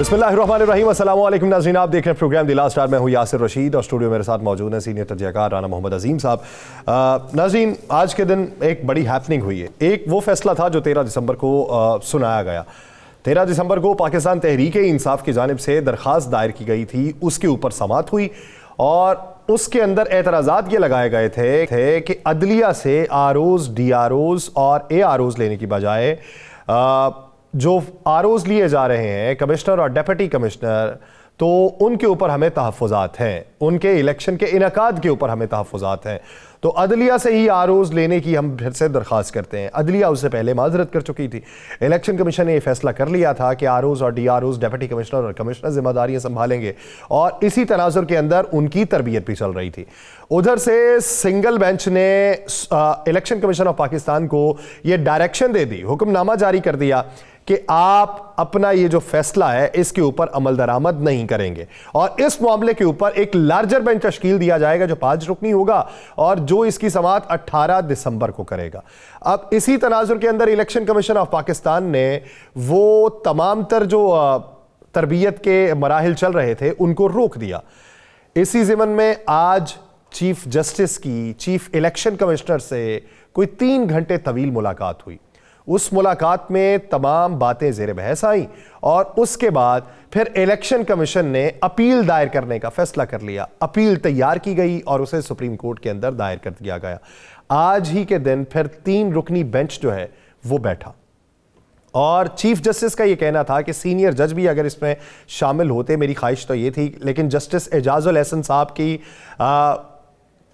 बिस्मिल्लाहिर्रहमानिर्रहीम, अस्सलाम वालेकुम नाज़रीन, आप देख रहे हैं प्रोग्राम द लास्ट आवर। मैं हूँ यासिर रशीद और स्टूडियो मेरे साथ मौजूद हैं सीनियर तजज़ियाकार राना मोहम्मद अजीम साहब। नाज़रीन, आज के दिन एक बड़ी हैपनिंग हुई है। एक वो फैसला था जो 13 दिसंबर को सुनाया गया। 13 दिसंबर को पाकिस्तान तहरीक-ए-इंसाफ की जानिब से दरख्वास्त दायर की गई थी, उसके ऊपर समाअत हुई और उसके अंदर एतराज़ात ये लगाए गए थे कि अदलिया से आरओज़, डीआरओज़ और एआरओज़ लेने की बजाय जो आरओज़ लिए जा रहे हैं, कमिश्नर और डिप्टी कमिश्नर, तो उनके ऊपर हमें तहफ़्फ़ुज़ात हैं, उनके इलेक्शन के इनकाद के ऊपर हमें तहफ़्फ़ुज़ात हैं। तो अदलिया से ही आरओज़ लेने की हम फिर से दरख्वास्त करते हैं। अदलिया उससे पहले माजरत कर चुकी थी। इलेक्शन कमीशन ने यह फैसला कर लिया था कि आरओज़ और डीआरओज़, डिप्टी कमिश्नर और कमिश्नर जिम्मेदारियां संभालेंगे और इसी तनाजुर के अंदर उनकी तरबियत भी चल रही थी। उधर से सिंगल बेंच ने इलेक्शन कमीशन ऑफ पाकिस्तान को यह डायरेक्शन दे दी, हुक्मनामा जारी कर दिया कि आप अपना ये जो फैसला है इसके ऊपर अमल दरामद नहीं करेंगे और इस मामले के ऊपर एक लार्जर बेंच तश्कील दिया जाएगा जो 5 रुकनी होगा और जो इसकी समाअत 18 दिसंबर को करेगा। अब इसी तनाजुर के अंदर इलेक्शन कमीशन ऑफ पाकिस्तान ने वो तमाम तर जो तरबियत के मराहिल चल रहे थे उनको रोक दिया। इसी ज़िमन में आज चीफ जस्टिस की चीफ इलेक्शन कमिश्नर से कोई 3 घंटे तवील मुलाकात हुई। उस मुलाकात में तमाम बातें ज़ेर बहस आई और उसके बाद फिर इलेक्शन कमीशन ने अपील दायर करने का फैसला कर लिया। अपील तैयार की गई और उसे सुप्रीम कोर्ट के अंदर दायर कर दिया गया। आज ही के दिन फिर 3 रुकनी बेंच जो है वो बैठा और चीफ जस्टिस का ये कहना था कि सीनियर जज भी अगर इसमें शामिल होते, मेरी ख्वाहिश तो ये थी, लेकिन जस्टिस एजाजुल एहसन साहब की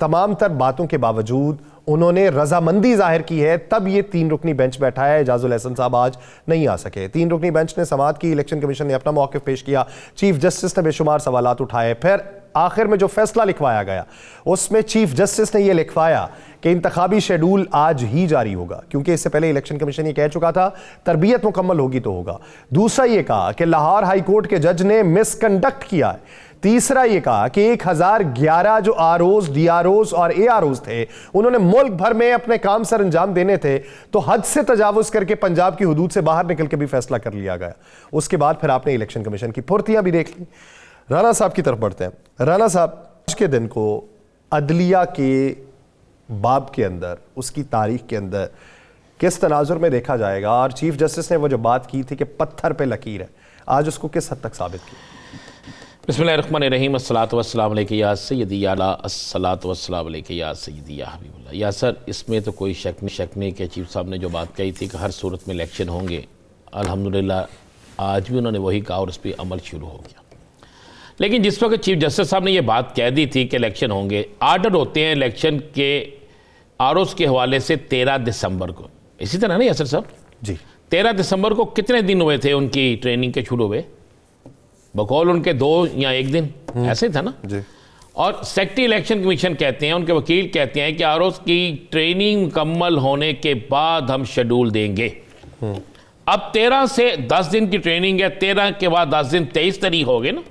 तमाम तर बातों के बावजूद उन्होंने रजामंदी जाहिर की है, तब ये 3 रुकनी बेंच बैठा है। एजाजुल एहसन साहब आज नहीं आ सके। 3 रुकनी बेंच ने समाअत की, इलेक्शन कमीशन ने अपना मौक़िफ़ पेश किया, चीफ जस्टिस ने बेशुमार सवालात उठाए, फिर आखिर में जो फैसला लिखवाया गया उसमें चीफ जस्टिस ने यह लिखवाया कि इंतखाबी शेड्यूल आज ही जारी होगा, क्योंकि इससे पहले इलेक्शन कमीशन ये कह चुका था तरबियत मुकम्मल होगी तो होगा। दूसरा ये कहा कि लाहौर हाई कोर्ट के जज ने मिसकंडक्ट किया है। तीसरा ये कहा कि 1011 जो आरओज़, डीआरओज़ और एआरओज़ थे उन्होंने मुल्क भर में अपने काम सर अंजाम देने थे, तो हद से तजावुज़ करके पंजाब की हुदूद से बाहर निकल के भी फैसला कर लिया गया। उसके बाद फिर आपने इलेक्शन कमीशन की फुर्तियां भी देख ली। राना साहब की तरफ बढ़ते हैं। राना साहब, आज के दिन को अदलिया के बाब के अंदर, उसकी तारीख के अंदर किस तनाजुर में देखा जाएगा और चीफ जस्टिस ने वो जो बात की थी कि पत्थर पे लकीर है, आज उसको किस हद तक साबित किया? बिस्मिल्लाहिर्रहमानिर्रहीम, अस्सलातु वस्सलामु अलैका या सय्यदी या अस्सलातु वस्सलामु अलैका या सय्यदी या हबीबुल्लाह। या सर, इसमें तो कोई शक नहीं कि चीफ साहब ने जो बात कही थी कि हर सूरत में इलेक्शन होंगे, अल्हम्दुलिल्लाह आज भी उन्होंने वही कहा और उस पर अमल शुरू हो गया। लेकिन जिस वक्त चीफ जस्टिस साहब ने ये बात कह दी थी कि इलेक्शन होंगे, आर्डर होते हैं इलेक्शन के आरओज़ के हवाले से 13 दिसंबर को, इसी तरह नहीं यासिर साहब जी? 13 दिसंबर को कितने दिन हुए थे उनकी ट्रेनिंग के शुरू हुए? बकौल उनके 2 या 1 दिन, ऐसे था ना जी। और सेक्रेटरी इलेक्शन कमीशन कहते हैं, उनके वकील कहते हैं कि आरओज़ की ट्रेनिंग मुकम्मल होने के बाद हम शेड्यूल देंगे। अब 13 से 10 दिन की ट्रेनिंग है, 13 के बाद 10 दिन 23 तारीख हो गए ना,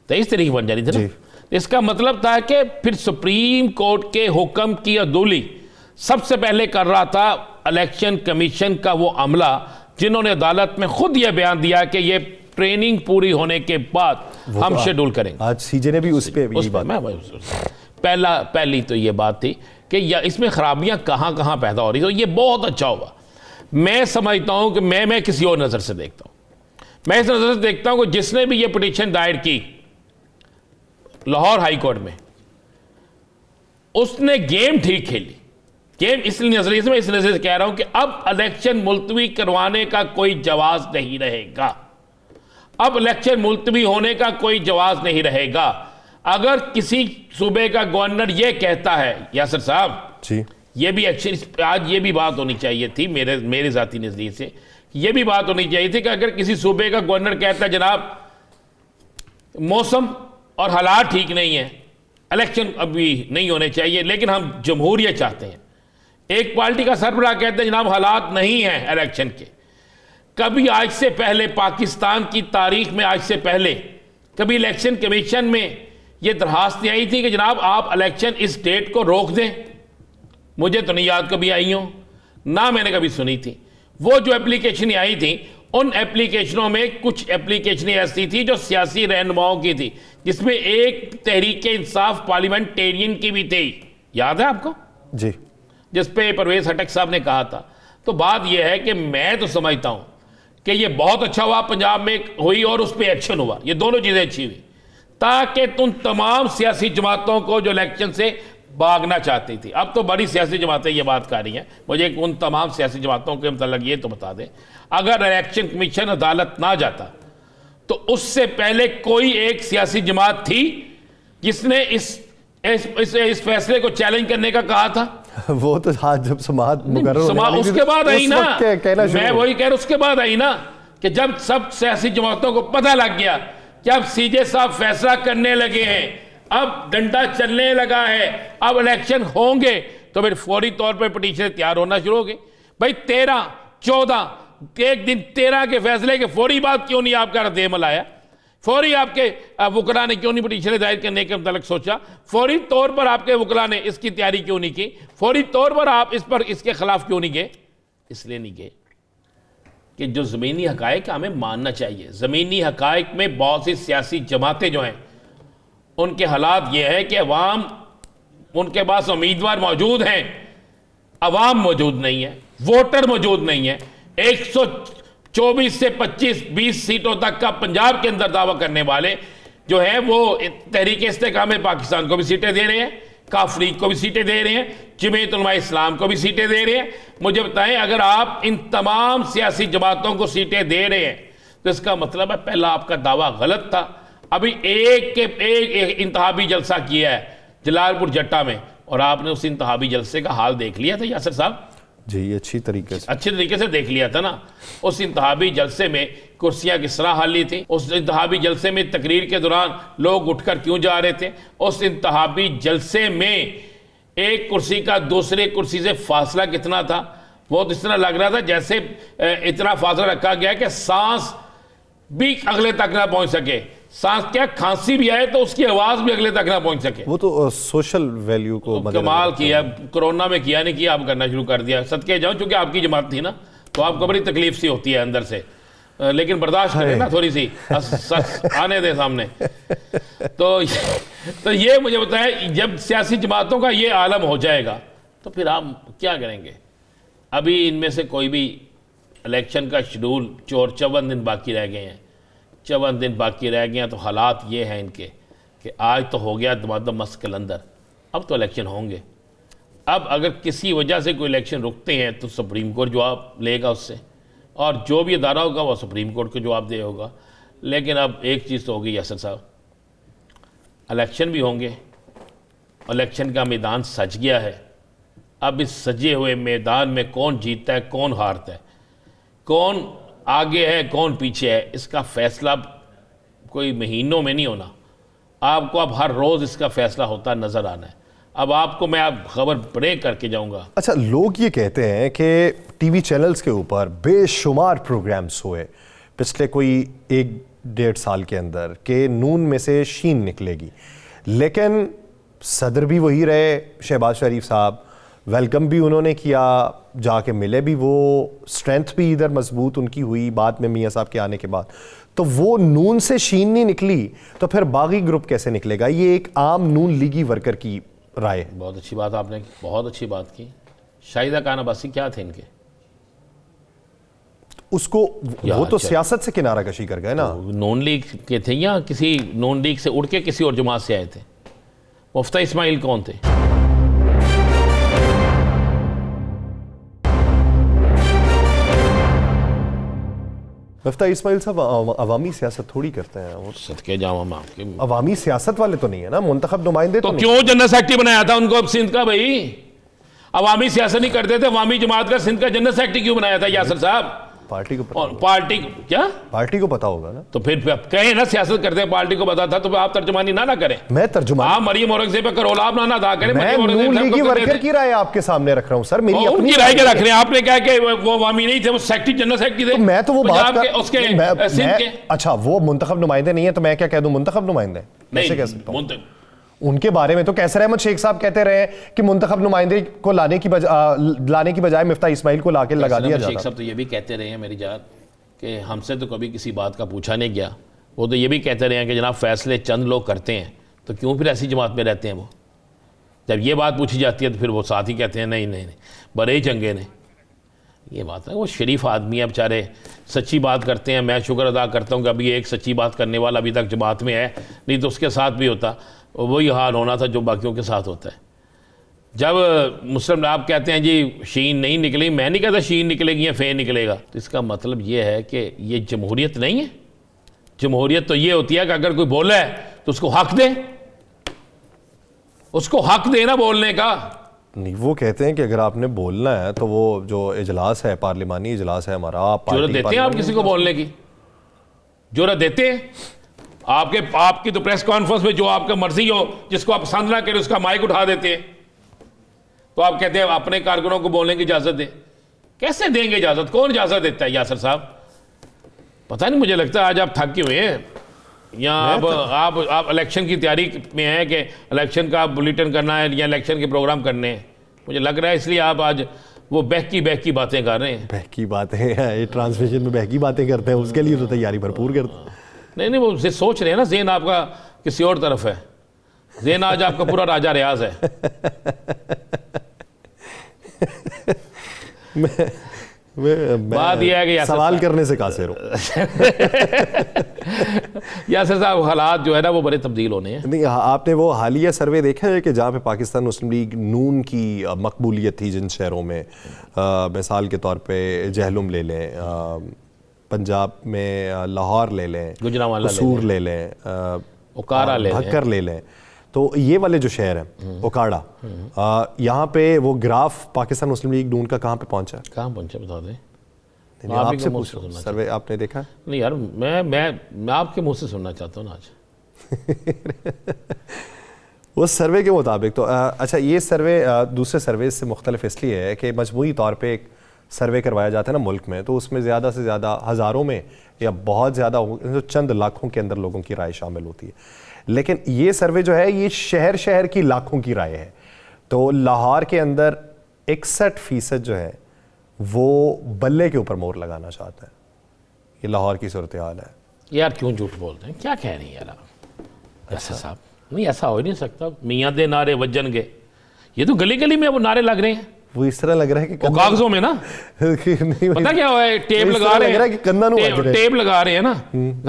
23 तारीख बन जानी थी ना। इसका मतलब था कि फिर सुप्रीम कोर्ट के हुक्म की अदूली सबसे पहले कर रहा था इलेक्शन कमीशन का वो अमला, जिन्होंने अदालत में खुद यह बयान दिया कि ये ट्रेनिंग पूरी होने के बाद हम शेड्यूल करेंगे। आज सीजे ने भी उस पे पहली तो ये बात थी कि इसमें खराबियां कहां कहां पैदा हो रही, तो ये बहुत अच्छा हुआ। मैं समझता हूं कि मैं किसी और नजर से देखता हूं, मैं इस नजर से देखता हूं कि जिसने भी ये पिटीशन दायर की लाहौर हाई कोर्ट में, उसने गेम ठीक खेली। गेम इस नजरिए से, मैं इस नजरिए से कह रहा हूं कि अब इलेक्शन मुलतवी करवाने का कोई जवाब नहीं रहेगा। अब इलेक्शन मुलतवी होने का कोई जवाब नहीं रहेगा। अगर किसी सूबे का गवर्नर यह कहता है, यासिर साहब जी, ये भी एक्शन, आज ये भी बात होनी चाहिए थी मेरे ज़ाती नज़रिए से, ये भी बात होनी चाहिए थी कि अगर किसी सूबे का गवर्नर कहता है जनाब मौसम और हालात ठीक नहीं है, इलेक्शन अभी नहीं होने चाहिए, लेकिन हम जमहूरियत चाहते हैं। एक पार्टी का सरबराह कहते हैं जनाब हालात नहीं हैं इलेक्शन के। कभी आज से पहले पाकिस्तान की तारीख में, आज से पहले कभी इलेक्शन कमीशन में ये दरखास्त आई थी कि जनाब आप इलेक्शन इस डेट को रोक दें? मुझे तो नहीं याद कभी आई हो, ना मैंने कभी सुनी थी। वो जो एप्लीकेशन आई थी उन एप्लीकेशनों में कुछ एप्लीकेशनें ऐसी थी जो सियासी रहनुमाओं की थी, जिसमें एक तहरीक इंसाफ पार्लियामेंटेरियन की भी थी, याद है आपको, जी, जिस पे परवेज हटक साहब ने कहा था। तो बात यह है कि मैं तो समझता हूं कि ये बहुत अच्छा हुआ पंजाब में हुई और उस पर एक्शन हुआ, ये दोनों चीजें अच्छी हुई, ताकि तुम तमाम सियासी जमातों को जो इलेक्शन से भागना चाहती थी, अब तो बड़ी सियासी जमातें ये बात कर रही हैं, मुझे उन तमाम सियासी जमातों के मतलब ये तो बता दें, अगर इलेक्शन कमीशन अदालत ना जाता तो उससे पहले कोई एक सियासी जमात थी जिसने इस फैसले को चैलेंज करने का कहा था? वो तो आज जब समाअत मुकर्रर होने वाली थी, उसके बाद आई ना, मैं वही कह रहा, उसके बाद आई ना कि जब सब सियासी जमातों को पता लग गया कि अब सीजे साहब फैसला करने लगे हैं, अब डंडा चलने लगा है, अब इलेक्शन होंगे, तो फिर फौरी तौर पर पिटीशन तैयार होना शुरू हो गए। भाई 13, 14 एक दिन 13 के फैसले के फौरी बाद क्यों नहीं आपका रद्द-ए-अमल आया? फौरी आपके वकला ने क्यों नहीं पिटीशन दायर करने के मतलब सोचा? फौरी तौर पर आपके वकला ने इसकी तैयारी क्यों नहीं की? फौरी तौर पर आप इसके खिलाफ क्यों नहीं गए? इसलिए नहीं गए कि जो ज़मीनी हकायक हमें मानना चाहिए। ज़मीनी हकायक में बहुत सी सियासी जमातें जो हैं उनके हालात ये है कि अवाम, उनके पास उम्मीदवार मौजूद हैं, अवाम मौजूद नहीं है, वोटर मौजूद नहीं है। 124 से 25-20 सीटों तक का पंजाब के अंदर दावा करने वाले जो हैं वो तहरीक इस्तेकाम पाकिस्तान को भी सीटें दे रहे हैं, काफरीक को भी सीटें दे रहे हैं, जमीयत उलमा इस्लाम को भी सीटें दे रहे हैं। मुझे बताएं, अगर आप इन तमाम सियासी जमातों को सीटें दे रहे हैं तो इसका मतलब है पहला आपका दावा गलत था। अभी एक इंतहाबी जलसा किया है जलालपुर जट्टा में, और आपने उस इंतहाबी जलसे का हाल देख लिया था यासिर साहब जी, अच्छी तरीके से देख लिया था ना। उस इंतहाबी जलसे में कुर्सियां किस तरह खाली थी, उस इंतहाबी जलसे में तकरीर के दौरान लोग उठकर क्यों जा रहे थे, उस इंतहाबी जलसे में एक कुर्सी का दूसरे कुर्सी से फासला कितना था। वो तो इस तरह लग रहा था जैसे इतना फासला रखा गया कि सांस भी अगले तक ना पहुंच सके, सांस क्या खांसी भी आए तो उसकी आवाज भी अगले तक ना पहुंच सके। वो तो सोशल वैल्यू को कमाल किया, कोरोना में किया नहीं किया, आप करना शुरू कर दिया। सदके जाऊं, चूंकि आपकी जमात थी ना तो आपको बड़ी तकलीफ सी होती है अंदर से, लेकिन बर्दाश्त करें ना थोड़ी सी, आने दे सामने। तो ये मुझे बताया, जब सियासी जमातों का ये आलम हो जाएगा तो फिर आप क्या करेंगे? अभी इनमें से कोई भी इलेक्शन का शेड्यूल 54 दिन बाकी रह गए हैं, 54 दिन बाकी रह गए हैं, तो हालात ये हैं इनके कि आज तो हो गया दमादम कलंदर, अब तो इलेक्शन होंगे। अब अगर किसी वजह से कोई इलेक्शन रुकते हैं तो सुप्रीम कोर्ट जवाब लेगा उससे, और जो भी अदारा होगा वो सुप्रीम कोर्ट को जवाब दे होगा। लेकिन अब एक चीज़ तो होगी यासिर साहब, इलेक्शन भी होंगे, इलेक्शन का मैदान सज गया है। अब इस सजे हुए मैदान में कौन जीतता है, कौन हारता है, कौन आगे है, कौन पीछे है, इसका फैसला कोई महीनों में नहीं होना, आपको अब हर रोज़ इसका फैसला होता नज़र आना है। अब आपको मैं आप खबर ब्रेक करके जाऊंगा। अच्छा, लोग ये कहते हैं कि टीवी चैनल्स के ऊपर बेशुमार प्रोग्राम्स हुए पिछले कोई 1-1.5 साल के अंदर कि नून में से शीन निकलेगी, लेकिन सदर भी वही रहे शहबाज शरीफ साहब, वेलकम भी उन्होंने किया, जाके मिले भी, वो स्ट्रेंथ भी इधर मजबूत उनकी हुई बाद में मियाँ साहब के आने के बाद। तो वो नून से शीन नहीं निकली तो फिर बागी ग्रुप कैसे निकलेगा? ये एक आम नून लीगी वर्कर की राय है। बहुत अच्छी बात आपने की, बहुत अच्छी बात की। शाहिदा खान अब्बासी क्या थे इनके? उसको वो तो सियासत से किनारा कशी कर गए ना। नून लीग के थे या किसी नून लीग से उड़ के किसी और जमात से आए थे? मुफ्ती इस्माइल कौन थे? मुफ्ती इस्माइल साहब अवामी सियासत थोड़ी करते हैं, वो सदके जाऊं हम आपके, अवामी सियासत वाले तो नहीं है ना, मुंतखब नुमाइंदे तो क्यों जनरल सेक्रेटरी बनाया था उनको अब सिंध का? भाई अवामी सियासत नहीं करते थे, अवामी जमात का सिंध का जनरल सेक्रेटरी क्यों बनाया था यासिर साहब? पार्टी को पता, और पार्टी क्या पार्टी को पता होगा ना, तो फिर कहें ना सियासत करते हैं, पार्टी को पता था, तो आप तर्जुमानी ना करें। मैं तर्जुमान, आप मरियम औरंगजेब पे करोलाब ना अदा करें। मैं नून लीगी वर्कर की राय आपके सामने रख रहा हूं सर, मेरी अपनी राय के रख रहे हैं। आपने कहा कि वो अवामी नहीं थे, वो सेक्रेटरी जनरल सेक्रेटरी थे। तो मैं तो वो बात कर, उसके सिंध के, अच्छा वो मुंतखब नुमाइंदे नहीं है तो मैं क्या कह दूं मुंतखब नुमाइंदे? कैसे कह सकता हूं? उनके बारे में तो कैसर अहमद शेख साहब कहते रहे कि मुंतखब नुमाइंदे को लाने की बजाय मुफ्ती इस्माइल को लाके लगा दिया जाता। शेख साहब तो ये भी कहते रहे हैं मेरी जान कि हमसे तो कभी किसी बात का पूछा नहीं गया। वो तो ये भी कहते रहे हैं कि जनाब फैसले चंद लोग करते हैं, तो क्यों फिर ऐसी जमात में रहते हैं वो? जब ये बात पूछी जाती है तो फिर वो साथ ही कहते हैं नहीं नहीं नहीं बड़े ही चंगे ने। ये बात है, वो शरीफ आदमी है बेचारे, सच्ची बात करते हैं। मैं शुक्र अदा करता हूँ कि अभी एक सच्ची बात करने वाला अभी तक जमात में है, नहीं तो उसके साथ भी होता वही हाल होना था जो बाकियों के साथ होता है। जब मुस्लिम आप कहते हैं जी शीन नहीं निकली, मैं नहीं कहता शीन निकलेगी या फ़े निकलेगा, तो इसका मतलब ये है कि ये जमहूरियत नहीं है। जमहूरियत तो ये होती है कि अगर कोई बोला है तो उसको हक दे, उसको हक देना बोलने का। नहीं, वो कहते हैं कि अगर आपने बोलना है तो वो जो इजलास है, पार्लिमानी इजलास है हमारा, आप जरूरत देते हैं आप किसी को बोलने की? जरूरत देते हैं? आपकी तो प्रेस कॉन्फ्रेंस में जो आपका मर्जी हो, जिसको आप पसंद ना करें उसका माइक उठा देते हैं, तो आप कहते हैं अपने कारकुनों को बोलने की इजाजत दें। कैसे देंगे इजाजत? कौन इजाजत देता है? यासर साहब पता नहीं, मुझे लगता है आज आप थक हुए हैं या आप इलेक्शन की तैयारी में हैं कि इलेक्शन का बुलेटिन करना है या इलेक्शन के प्रोग्राम करने हैं। मुझे लग रहा है इसलिए आप आज वो बहकी बातें कर रहे हैं। बहकी बातें ये ट्रांसमिशन में बहकी बातें करते हैं, उसके लिए तो तैयारी भरपूर करते हैं। नहीं वो सोच रहे हैं ना, ज़हन आपका किसी और तरफ है। ज़हन आज आपका पूरा राजा रियाज है। बात यह है कि सवाल करने से कासिर हो। यासर साहब हालात जो है ना वो बड़े तब्दील होने हैं। नहीं, आपने वो हालिया सर्वे देखा है कि जहाँ पे पाकिस्तान मुस्लिम लीग नून की मकबूलियत थी जिन शहरों में, मिसाल के तौर पे जहलुम ले लें, पंजाब में लाहौर ले लें, गुजरांवाला कसूर ले लें, ओकाड़ा ले लें, भक्कर ले लें, तो ये वाले जो शहर हैं ओकाड़ा, यहाँ पे वो ग्राफ पाकिस्तान मुस्लिम लीग नून का कहाँ पे पहुंचा है? कहाँ पहुंचा बता दें? नहीं, आपसे पूछ रहा हूं, सर्वे आपने देखा? नहीं यार, मैं आपके मुंह से सुनना चाहता हूँ ना आज। उस सर्वे के मुताबिक तो अच्छा, ये सर्वे दूसरे सर्वे से मुख्तलिफ इसलिए है कि मजमूई तौर पे एक सर्वे करवाया जाता है ना मुल्क में, तो उसमें ज़्यादा से ज़्यादा हज़ारों में या बहुत ज़्यादा चंद लाखों के अंदर लोगों की राय शामिल होती है। लेकिन ये सर्वे जो है ये शहर शहर की लाखों की राय है। तो लाहौर के अंदर 61% जो है वो बल्ले के ऊपर मोहर लगाना चाहता है। ये लाहौर की सूरत हाल है। यार क्यों झूठ बोलते हैं? क्या कह रहे हैं यार आप? ऐसा साहब नहीं, ऐसा हो ही नहीं सकता। मियाँ दे नारे वजन के, ये तो गली गली में वो नारे लग रहे हैं। वो इस तरह लग रहा है कि कागजों में ना पता क्या हुआ है, टेप लगा रहे हैं, टेप लगा रहे हैं ना,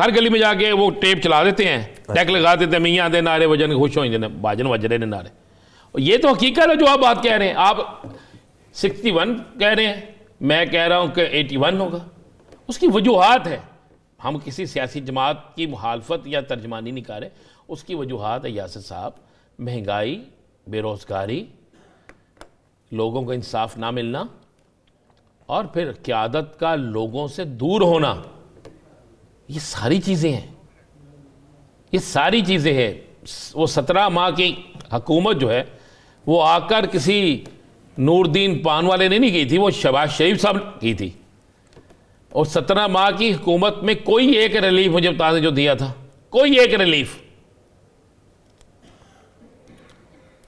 हर गली में जाके वो टेप चला देते हैं, टैग लगा देते हैं, मियाँ दे नारे वजन खुश हो जाते, बाजन वज रहे ने नारे। ये तो हकीकत है जो आप बात कह रहे हैं। आप 61 कह रहे हैं, मैं कह रहा हूँ कि 81 होगा। उसकी वजूहात है, हम किसी सियासी जमात की मुखालफत या तर्जमानी नहीं कर रहे। उसकी वजूहात है यासर साहब, महंगाई, बेरोज़गारी, लोगों को इंसाफ ना मिलना और फिर क़यादत का लोगों से दूर होना। ये सारी चीज़ें हैं, ये सारी चीज़ें हैं। वो 17 माह की हुकूमत जो है वो आकर किसी नूरदीन पान वाले ने नहीं की थी, वो शहबाज शरीफ साहब की थी। और 17 माह की हुकूमत में कोई एक रिलीफ मुझे बता दें जो दिया था, कोई एक रिलीफ।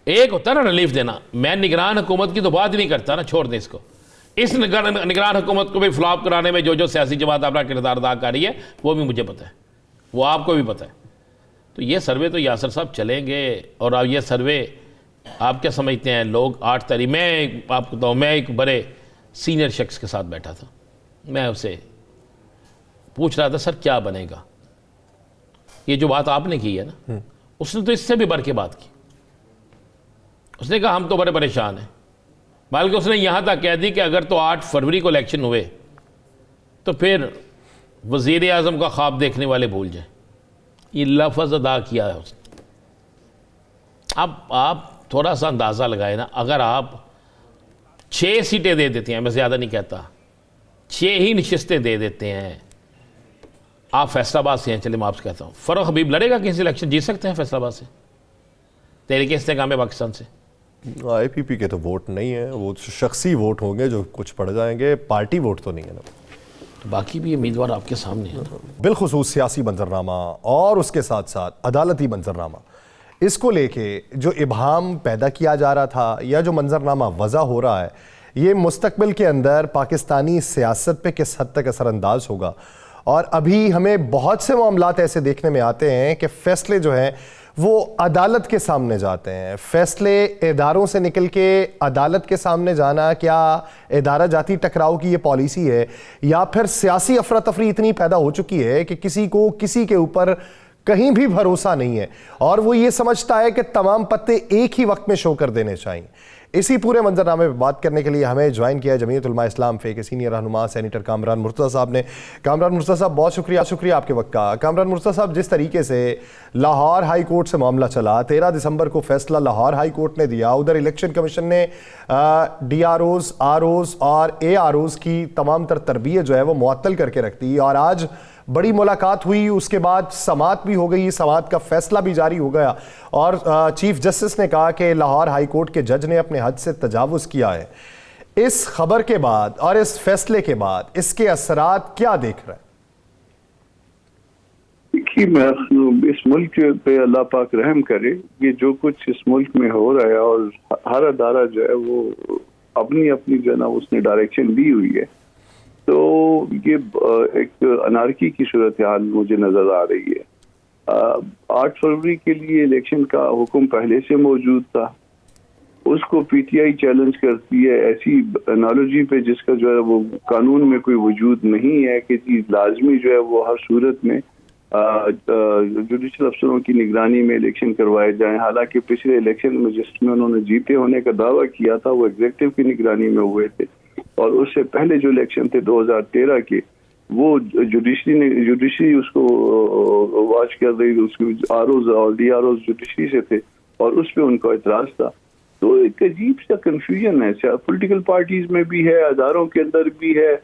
एक होता है ना रिलीफ देना। मैं निगरान हुकूमत की तो बात ही नहीं करता ना, छोड़ दें इसको। इस निगरान हुकूमत को भी फ्लॉप कराने में जो जो सियासी जमात अपना किरदार अदा कर रही है वो भी मुझे पता है, वो आपको भी पता है। तो ये सर्वे तो यासर साहब चलेंगे। और अब ये सर्वे आप क्या समझते हैं? लोग 8 तारीख, मैं आपको बताऊँ, मैं एक बड़े सीनियर शख्स के साथ बैठा था, मैं उससे पूछ रहा था सर क्या बनेगा? ये जो बात आपने की है ना, उसने तो इससे भी बढ़ के बात की। उसने कहा हम तो बड़े परेशान हैं, बल्कि उसने यहाँ तक कह दी कि अगर तो 8 फरवरी को इलेक्शन हुए तो फिर वज़ीर आज़म का ख्वाब देखने वाले भूल जाए। ये लफ्ज़ अदा किया है उसने। अब आप थोड़ा सा अंदाज़ा लगाए ना, अगर आप 6 सीटें दे देते हैं, मैं ज़्यादा नहीं कहता, 6 ही नशिस्तें दे देते हैं, आप फैसलाबाद से हैं, चलिए मैं आपसे कहता हूँ, फ़ारूक हबीब लड़ेगा किसी इलेक्शन, जीत सकते हैं फैसलाबाद से, तहरीक इस्तेकाम पाकिस्तान से। IPP के तो वोट नहीं है, वो शख्सी वोट होंगे जो कुछ पड़ जाएंगे, पार्टी वोट तो नहीं है ना। बाकी भी उम्मीदवार आपके सामने हैं। बिलखुसूस सियासी मंजरनामा और उसके साथ साथ अदालती मंजरनामा, इसको लेके जो इबहाम पैदा किया जा रहा था या जो मंजरनामा वज़ा हो रहा है, ये मुस्तकबिल के अंदर पाकिस्तानी सियासत पे किस हद तक असरअंदाज होगा। और अभी हमें बहुत से मामलात ऐसे देखने में आते हैं कि फैसले जो हैं वो अदालत के सामने जाते हैं। फैसले इदारों से निकल के अदालत के सामने जाना क्या इदारा जाती टकराव की ये पॉलिसी है, या फिर सियासी अफरा तफरी इतनी पैदा हो चुकी है कि किसी को किसी के ऊपर कहीं भी भरोसा नहीं है और वो ये समझता है कि तमाम पत्ते एक ही वक्त में शो कर देने चाहिए। इसी पूरे मंजरनामे पर बात करने के लिए हमें ज्वाइन किया जमीयत उलमा इस्लाम फे के सीनियर रहनुमा सेनेटर कामरान मुर्तज़ा साहब ने। कामरान मुर्तज़ा साहब, बहुत शुक्रिया आपके वक्त का। कामरान मुर्तज़ा साहब, जिस तरीके से लाहौर हाई कोर्ट से मामला चला, 13 दिसंबर को फैसला लाहौर हाई कोर्ट ने दिया, उधर इलेक्शन कमीशन ने DROs, ROs और AROs की तमाम तर तरबियत जो है वो मुअत्तल करके रख दी और आज बड़ी मुलाकात हुई, उसके बाद समाअत भी हो गई, समाअत का फैसला भी जारी हो गया और चीफ जस्टिस ने कहा कि लाहौर हाई कोर्ट के जज ने अपने हद से तजावुज़ किया है। इस खबर के बाद और इस फैसले के बाद इसके असरात क्या देख रहे हैं? देखिए, मैं इस मुल्क पे अल्लाह पाक रहम करे, ये जो कुछ इस मुल्क में हो रहा है और हर अदारा जो है वो अपनी अपनी जो है ना उसने डायरेक्शन दी हुई है, तो ये एक अनारकी की सूरत हाल मुझे नजर आ रही है। 8 फरवरी के लिए इलेक्शन का हुक्म पहले से मौजूद था, उसको PTI चैलेंज करती है ऐसी एनालॉजी पे जिसका जो है वो कानून में कोई वजूद नहीं है कि चीज लाजमी जो है वो हर सूरत में जुडिशल अफसरों की निगरानी में इलेक्शन करवाए जाएं। हालांकि पिछले इलेक्शन में जिसमें उन्होंने जीते होने का दावा किया था वो एग्जीक्यूटिव की निगरानी में हुए थे और उससे पहले जो इलेक्शन थे 2013 के, वो जुडिशरी उसको वॉच कर रही थी, उसकी ROs और DROs जुडिशरी से थे और उस पर उनका एतराज था। तो एक अजीब सा कंफ्यूजन है, पॉलिटिकल पार्टीज में भी है, अदारों के अंदर भी है।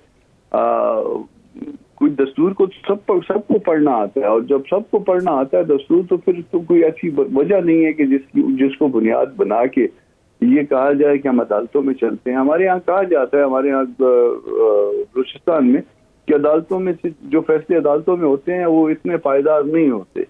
कोई दस्तूर को सबको पढ़ना आता है और जब सबको पढ़ना आता है दस्तूर, तो फिर तो कोई ऐसी वजह नहीं है कि जिसको बुनियाद बना के ये कहा जाए कि हम अदालतों में चलते हैं। हमारे यहाँ कहा जाता है, हमारे यहाँ बलूचिस्तान में, कि अदालतों में से जो फैसले अदालतों में होते हैं वो इतने पायदार नहीं होते,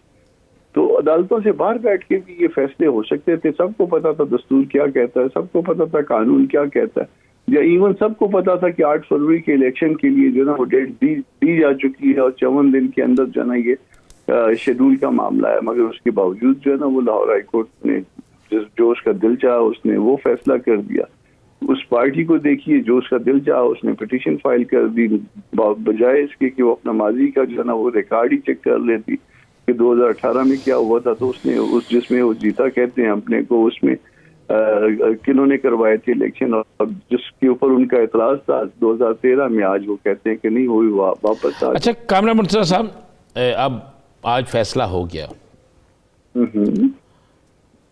तो अदालतों से बाहर बैठ के भी ये फैसले हो सकते थे। सबको पता था दस्तूर क्या कहता है, सबको पता था कानून क्या कहता है, या इवन सबको पता था कि 8 फरवरी के इलेक्शन के लिए जो ना वो डेट दी जा चुकी है और 54 दिन के अंदर जो ना ये शेड्यूल का मामला है। मगर उसके बावजूद जो है ना वो लाहौर हाई कोर्ट ने जो उसका दिल चाहा उसने वो फैसला कर दिया। उस पार्टी को देखिए, जो उसका दिल चाहा उसने पिटीशन फाइल कर दी, बजाय इसके कि वो अपना माजी का जो है ना वो रिकॉर्ड ही चेक कर लेती कि 2018 में क्या हुआ था। तो उसने उस जिसमें वो जीता कहते हैं अपने को, उसमें किन्होंने करवाए थे इलेक्शन और जिसके ऊपर उनका एतराज था 2013 में, आज वो कहते हैं कि नहीं हुई वापस आ। अच्छा कामरान मुर्तज़ा साहब, अब आज फैसला हो गया,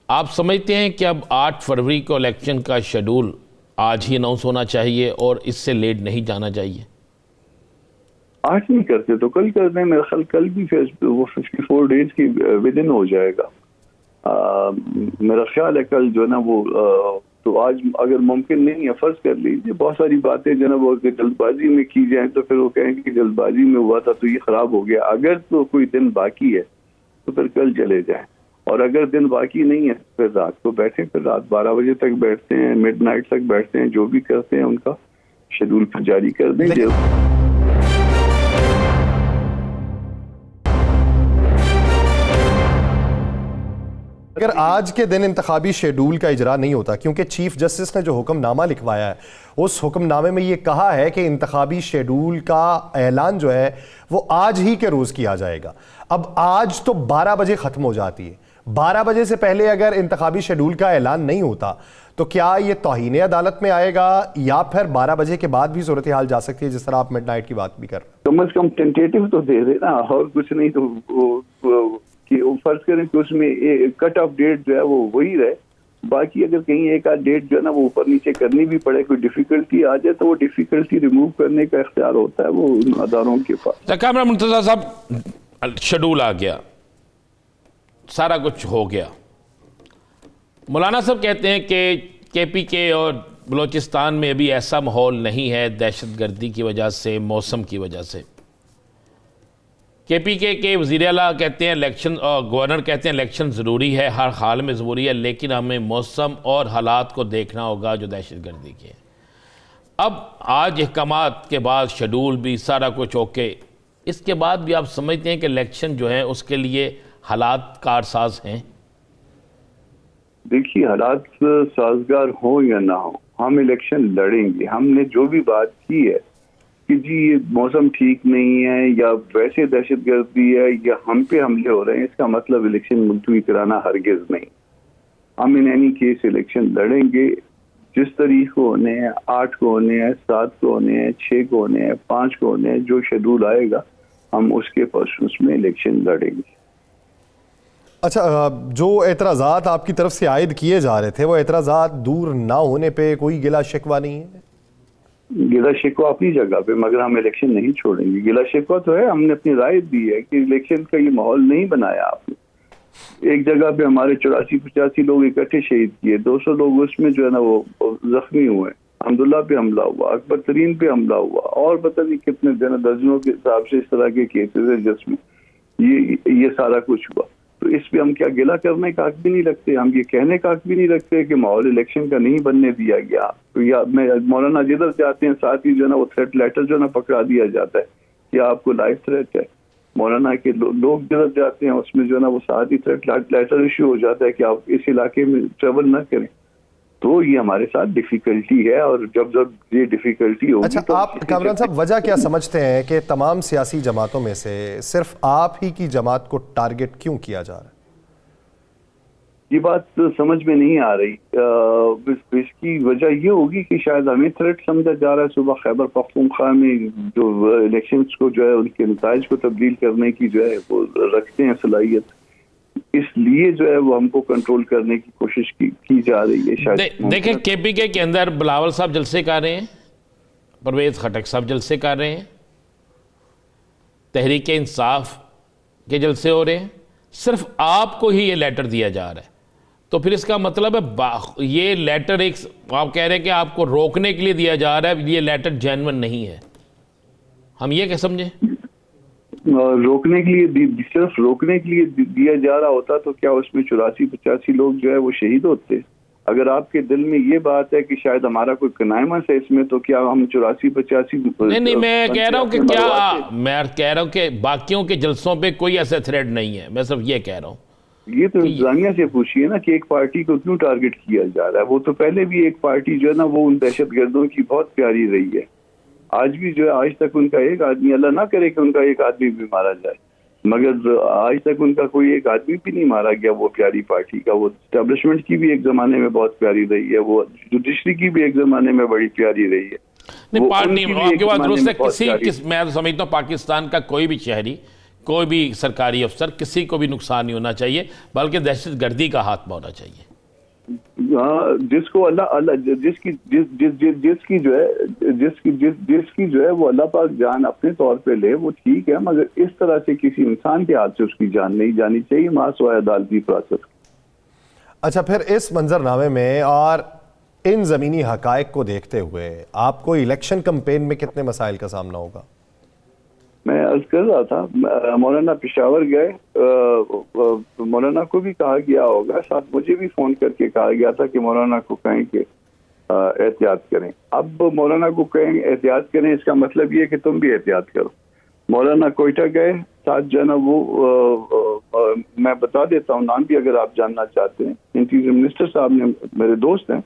आप समझते हैं कि अब 8 फरवरी को इलेक्शन का शेड्यूल आज ही अनाउंस होना चाहिए और इससे लेट नहीं जाना चाहिए? आज नहीं करते तो कल कर दें, मेरा ख्याल कल भी वो 54 डेज की विद इन हो जाएगा। मेरा ख्याल है कल जो है ना वो तो आज अगर मुमकिन नहीं है, फर्ज कर लीजिए बहुत सारी बातें जो है ना वो जल्दबाजी में की जाए तो फिर वो कहेंगे कि जल्दबाजी में हुआ था तो ये खराब हो गया। अगर तो कोई दिन बाकी है तो फिर कल चले जाएं, और अगर दिन बाकी नहीं है फिर रात को बैठे, फिर रात 12 बजे तक बैठते हैं, मिडनाइट तक बैठते हैं, जो भी करते हैं उनका शेड्यूल फिर जारी कर देंगे। अगर आज के दिन इंतखाबी शेड्यूल का इजरा नहीं होता, क्योंकि चीफ जस्टिस ने जो हुक्मनामा लिखवाया है उस हुक्मनामे में ये कहा है कि इंतखाबी शेड्यूल का ऐलान जो है वो आज ही के रोज़ किया जाएगा। अब आज तो 12 बजे ख़त्म हो जाती है, 12 बजे से पहले अगर इंतखाबी शेड्यूल का ऐलान नहीं होता तो क्या ये तौहीन अदालत में आएगा या फिर 12 बजे के बाद भी सूरत हाल जा सकती है, जिस तरह आप मिडनाइट की बात भी कर रहे हैं? कम से कम टेंटेटिव तो दे देना, और कुछ नहीं तो कि फर्ज करें कि उसमें कट ऑफ डेट जो है वो वही रहे, बाकी अगर कहीं एक आध डेट जो है ना वो ऊपर नीचे करनी भी पड़े, कोई डिफिकल्टी आ जाए तो वो डिफिकल्टी रिमूव करने का इख्तियार होता है वो उन अदारों के पास। कामरान मुर्तज़ा साहब, शेड्यूल आ गया, सारा कुछ हो गया, मौलाना साहब कहते हैं कि KPK और बलूचिस्तान में अभी ऐसा माहौल नहीं है दहशतगर्दी की वजह से, मौसम की वजह से। KPK के वज़ीर आला कहते हैं इलेक्शन, और गवर्नर कहते हैं इलेक्शन ज़रूरी है, हर हाल में ज़रूरी है, लेकिन हमें मौसम और हालात को देखना होगा जो दहशतगर्दी के हैं। अब आज अहकामात के बाद शेड्यूल भी सारा कुछ ओके, इसके बाद भी आप समझते हैं कि इलेक्शन जो है उसके लिए हालात कारसाज हैं? देखिए, हालात साजगार हो या ना हो, हम इलेक्शन लड़ेंगे। हमने जो भी बात की है कि जी ये मौसम ठीक नहीं है या वैसे दहशतगर्दी है या हम पे हमले हो रहे हैं, इसका मतलब इलेक्शन मुलतवी कराना हरगिज नहीं। हम इन एनी केस इलेक्शन लड़ेंगे। जिस तारीख को होने हैं, 8 को होने हैं, 7 को होने हैं, 6 को होने हैं, 5 को होने हैं, जो शेड्यूल आएगा हम उसके पर्सन्स में इलेक्शन लड़ेंगे। अच्छा, जो एतराज़ात आपकी तरफ से आयद किए जा रहे थे, वो एतराज़ात दूर ना होने पे कोई गिला शिकवा नहीं है? गिला शिकवा अपनी जगह पे, मगर हम इलेक्शन नहीं छोड़ेंगे। गिला शिकवा तो है, हमने अपनी राय दी है कि इलेक्शन का ये माहौल नहीं बनाया आपने। एक जगह पे हमारे 84-85 लोग इकट्ठे शहीद किए, 200 लोग उसमें जो है ना वो जख्मी हुए। अब्दुल्ला पे हमला हुआ, अकबर तरीन पे हमला हुआ, और पता नहीं कितने जो है दर्जनों के हिसाब से इस तरह के केसेस है जिसमें ये सारा कुछ हुआ। तो इस पे हम क्या गिला करने का हक भी नहीं रखते, हम ये कहने का हक भी नहीं रखते कि माहौल इलेक्शन का नहीं बनने दिया गया। तो या मैं मौलाना जिधर जाते हैं साथ ही जो है ना वो थ्रेट लेटर जो है ना पकड़ा दिया जाता है कि आपको लाइफ थ्रेट है। मौलाना के लोग जिधर जाते हैं उसमें जो है ना वो साथ ही थ्रेट लेटर इश्यू हो जाता है कि आप इस इलाके में ट्रेवल ना करें। तो ये हमारे साथ डिफिकल्टी है, और जब जब ये डिफिकल्टी होगी। अच्छा, तो आप कामरान साहब वजह क्या समझते हैं कि तमाम सियासी जमातों में से सिर्फ आप ही की जमात को टारगेट क्यों किया जा रहा है? ये बात तो समझ में नहीं आ रही। इसकी वजह ये होगी कि शायद हमें थ्रेट समझा जा रहा है। सुबह खैबर पख्तूनख्वा में जो इलेक्शंस को जो है उनके नताइज को तब्दील करने की जो है वो रखते हैं सलाहियत, इसलिए जो है वो हमको कंट्रोल करने की कोशिश की जा रही है शायद। देखें, केपीके के अंदर बिलावल साहब जलसे कर रहे हैं, परवेज खटक साहब जलसे कर रहे हैं, तहरीक इंसाफ के जलसे हो रहे हैं, सिर्फ आपको ही ये लेटर दिया जा रहा है। तो फिर इसका मतलब है ये लेटर एक, आप कह रहे हैं कि आपको रोकने के लिए दिया जा रहा है, ये लेटर जेन्युइन नहीं है। हम ये क्या समझे? रोकने के लिए, सिर्फ रोकने के लिए दिया जा रहा होता तो क्या उसमें 84-85 लोग जो है वो शहीद होते? अगर आपके दिल में ये बात है कि शायद हमारा कोई कनायमस है इसमें, तो क्या हम 84-85 नहीं, मैं कह रहा हूं कि क्या, मैं कह रहा हूं कि बाकियों के जलसों पे कोई ऐसा थ्रेड नहीं है। मैं सिर्फ ये कह रहा हूं। ये तो इंतजामिया से पूछिए ना कि एक पार्टी को क्यों टारगेट किया जा रहा है। वो तो पहले भी एक पार्टी जो है ना वो उन दहशतगर्दों की बहुत प्यारी रही है। आज भी जो है, आज तक उनका एक आदमी, अल्लाह ना करे कि उनका एक आदमी भी मारा जाए, मगर आज तक उनका कोई एक आदमी भी नहीं मारा गया वो प्यारी पार्टी का। वो एस्टेब्लिशमेंट की भी एक जमाने में बहुत प्यारी रही है, वो जुडिशरी की भी एक जमाने में बड़ी प्यारी रही है। नहीं, पार्टी आपके बात दुरुस्त है। मैं समझता हूँ पाकिस्तान का कोई भी शहरी, कोई भी सरकारी अफसर, किसी को भी नुकसान नहीं होना चाहिए, बल्कि दहशतगर्दी का हाथ होना चाहिए। जिसको अल्लाह जिसकी जो है वो अल्लाह पाक जान अपने तौर पे ले, वो ठीक है, मगर इस तरह से किसी इंसान के हाथ से उसकी जान नहीं जानी चाहिए, मासूम अदालती प्रोसेस। अच्छा, फिर इस मंजरनामे में और इन ज़मीनी हकायक को देखते हुए आपको इलेक्शन कैंपेन में कितने मसाइल का सामना होगा? मैं अर्ज कर रहा था, मौलाना पेशावर गए, मौलाना को भी कहा गया होगा, साथ मुझे भी फोन करके कहा गया था कि मौलाना को कहें कि एहतियात करें। अब मौलाना को कहें एहतियात करें, इसका मतलब ये कि तुम भी एहतियात करो। मौलाना कोयटा गए, साथ जो है ना वो मैं बता देता हूँ नाम भी अगर आप जानना चाहते हैं। इंटीरियर मिनिस्टर साहब ने, मेरे दोस्त हैं,